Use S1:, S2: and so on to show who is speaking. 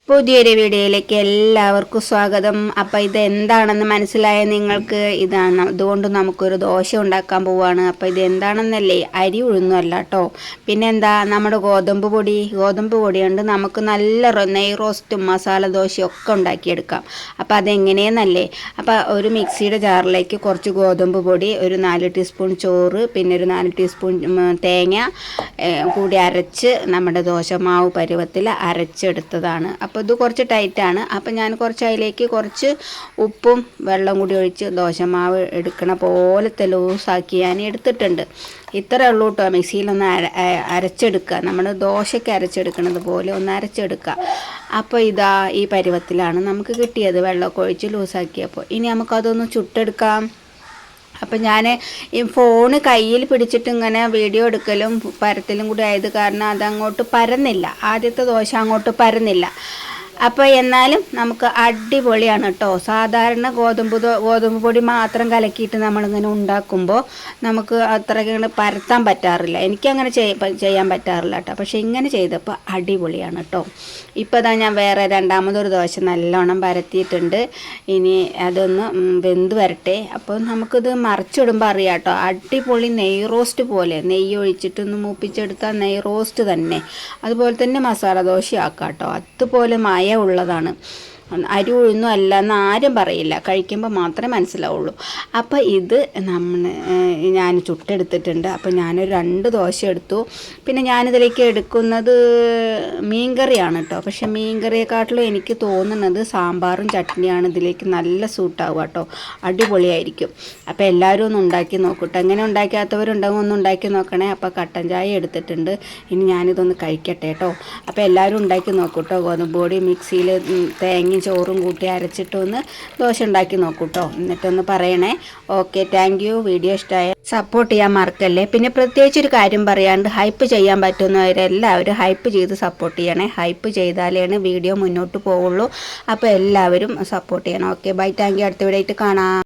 S1: പുതിയൊരു വീഡിയോയിലേക്ക് എല്ലാവർക്കും സ്വാഗതം. അപ്പോൾ ഇത് എന്താണെന്ന് മനസ്സിലായ നിങ്ങൾക്ക്? ഇതുകൊണ്ട് നമുക്കൊരു ദോശ ഉണ്ടാക്കാൻ പോവുകയാണ്. അപ്പോൾ ഇത് എന്താണെന്നല്ലേ, അരി ഉഴുന്നല്ല കേട്ടോ. പിന്നെന്താ, നമ്മുടെ ഗോതമ്പ് പൊടി കൊണ്ട് നമുക്ക് നല്ല നെയ് റോസ്റ്റും മസാല ദോശയും ഒക്കെ ഉണ്ടാക്കിയെടുക്കാം. അപ്പോൾ അതെങ്ങനെയെന്നല്ലേ, അപ്പോൾ ഒരു മിക്സിയുടെ ജാറിലേക്ക് കുറച്ച് ഗോതമ്പ് പൊടി, ഒരു 4 ടീസ്പൂൺ ചോറ്, പിന്നെ ഒരു 4 ടീസ്പൂൺ തേങ്ങ കൂടി അരച്ച് നമ്മുടെ ദോശമാവ് പരുവത്തിൽ അരച്ചെടുത്തതാണ്. അപ്പോൾ ഇത് കുറച്ച് ടൈറ്റാണ്. അപ്പോൾ ഞാൻ കുറച്ച് അതിലേക്ക് കുറച്ച് ഉപ്പും വെള്ളം കൂടി ഒഴിച്ച് ദോശമാവ് എടുക്കണ പോലത്തെ ലൂസാക്കി ഞാൻ എടുത്തിട്ടുണ്ട്. ഇത്രയേ ഉള്ളൂ കേട്ടോ. മിക്സിയിലൊന്ന് അരച്ചെടുക്കുക, നമ്മൾ ദോശയ്ക്ക് അരച്ചെടുക്കുന്നത് പോലെ ഒന്ന് അരച്ചെടുക്കുക. അപ്പോൾ ഇതാ ഈ പരുവത്തിലാണ് നമുക്ക് കിട്ടിയത്, വെള്ളമൊക്കെ ഒഴിച്ച് ലൂസാക്കിയപ്പോൾ. ഇനി നമുക്കതൊന്ന് ചുട്ടെടുക്കാം. അപ്പം ഞാൻ ഈ ഫോണ് കയ്യിൽ പിടിച്ചിട്ട് ഇങ്ങനെ വീഡിയോ എടുക്കലും പരത്തലും കൂടി ആയത് കാരണം അതങ്ങോട്ട് പരന്നില്ല, ആദ്യത്തെ ദോശ അങ്ങോട്ട് പരന്നില്ല. അപ്പോൾ എന്നാലും നമുക്ക് അടിപൊളിയാണ് കേട്ടോ. സാധാരണ ഗോതമ്പ് പൊടി മാത്രം കലക്കിയിട്ട് നമ്മളിങ്ങനെ ഉണ്ടാക്കുമ്പോൾ നമുക്ക് അത്രയ്ക്ക് പരത്താൻ പറ്റാറില്ല, എനിക്കങ്ങനെ ചെയ്യാൻ പറ്റാറില്ല കേട്ടോ. പക്ഷേ ഇങ്ങനെ ചെയ്തപ്പോൾ അടിപൊളിയാണ് കേട്ടോ. ഇപ്പോൾ ഇതാ ഞാൻ വേറെ രണ്ടാമതൊരു ദോശ നല്ലോണം പരത്തിയിട്ടുണ്ട്. ഇനി അതൊന്ന് വെന്ത് വരട്ടെ. അപ്പോൾ നമുക്കിത് മറിച്ചിടുമ്പോൾ അറിയാം കേട്ടോ, അടിപൊളി നെയ് റോസ്റ്റ് പോലെ, നെയ്യ് ഒഴിച്ചിട്ടൊന്ന് മൂപ്പിച്ചെടുത്താൽ നെയ് റോസ്റ്റ് തന്നെ. അതുപോലെ തന്നെ മസാല ദോശ ആക്കാം കേട്ടോ. അതുപോലെ ഉള്ളതാണ്. അരി ഉഴുന്നും അല്ല എന്ന് ആരും പറയില്ല, കഴിക്കുമ്പോൾ മാത്രമേ മനസ്സിലാവുള്ളൂ. അപ്പോൾ ഇത് ഞാൻ ചുട്ടെടുത്തിട്ടുണ്ട്. അപ്പോൾ ഞാനൊരു 2 ദോശ എടുത്തു. പിന്നെ ഞാനിതിലേക്ക് എടുക്കുന്നത് മീൻകറിയാണ് കേട്ടോ. പക്ഷേ മീൻകറിയെക്കാട്ടിലും എനിക്ക് തോന്നുന്നത് സാമ്പാറും ചട്നിയാണ് ഇതിലേക്ക് നല്ല സൂട്ടാവുക കേട്ടോ, അടിപൊളിയായിരിക്കും. അപ്പോൾ എല്ലാവരും ഒന്ന് ഉണ്ടാക്കി നോക്കട്ടെ. എങ്ങനെ ഉണ്ടാക്കാത്തവരുണ്ടാവും, ഒന്ന് ഉണ്ടാക്കി നോക്കണേ. അപ്പോൾ കട്ടൻ ചായ എടുത്തിട്ടുണ്ട്. ഇനി ഞാനിതൊന്ന് കഴിക്കട്ടെ കേട്ടോ. അപ്പോൾ എല്ലാവരും ഉണ്ടാക്കി നോക്കൂട്ടോ. ഗോതമ്പ് പൊടി മിക്സിയിൽ തേങ്ങയും ചോറും കൂട്ടി അരച്ചിട്ടൊന്ന് ദോശ ഉണ്ടാക്കി നോക്കൂ കേട്ടോ. എന്നിട്ടൊന്ന് പറയണേ. Okay, thank you. വീഡിയോ ഇഷ്ടമായ സപ്പോർട്ട് ചെയ്യാൻ മറക്കല്ലേ. പിന്നെ പ്രത്യേകിച്ചൊരു കാര്യം പറയാണ്ട്, ഹൈപ്പ് ചെയ്യാൻ പറ്റുന്നവരെല്ലാവരും ഹൈപ്പ് ചെയ്ത് സപ്പോർട്ട് ചെയ്യണേ. ഹൈപ്പ് ചെയ്താലേ വീഡിയോ മുന്നോട്ട് പോവുള്ളൂ. അപ്പോൾ എല്ലാവരും സപ്പോർട്ട് ചെയ്യണം. Okay, bye, thank you. അടുത്ത വീഡിയോ ആയിട്ട് കാണാം.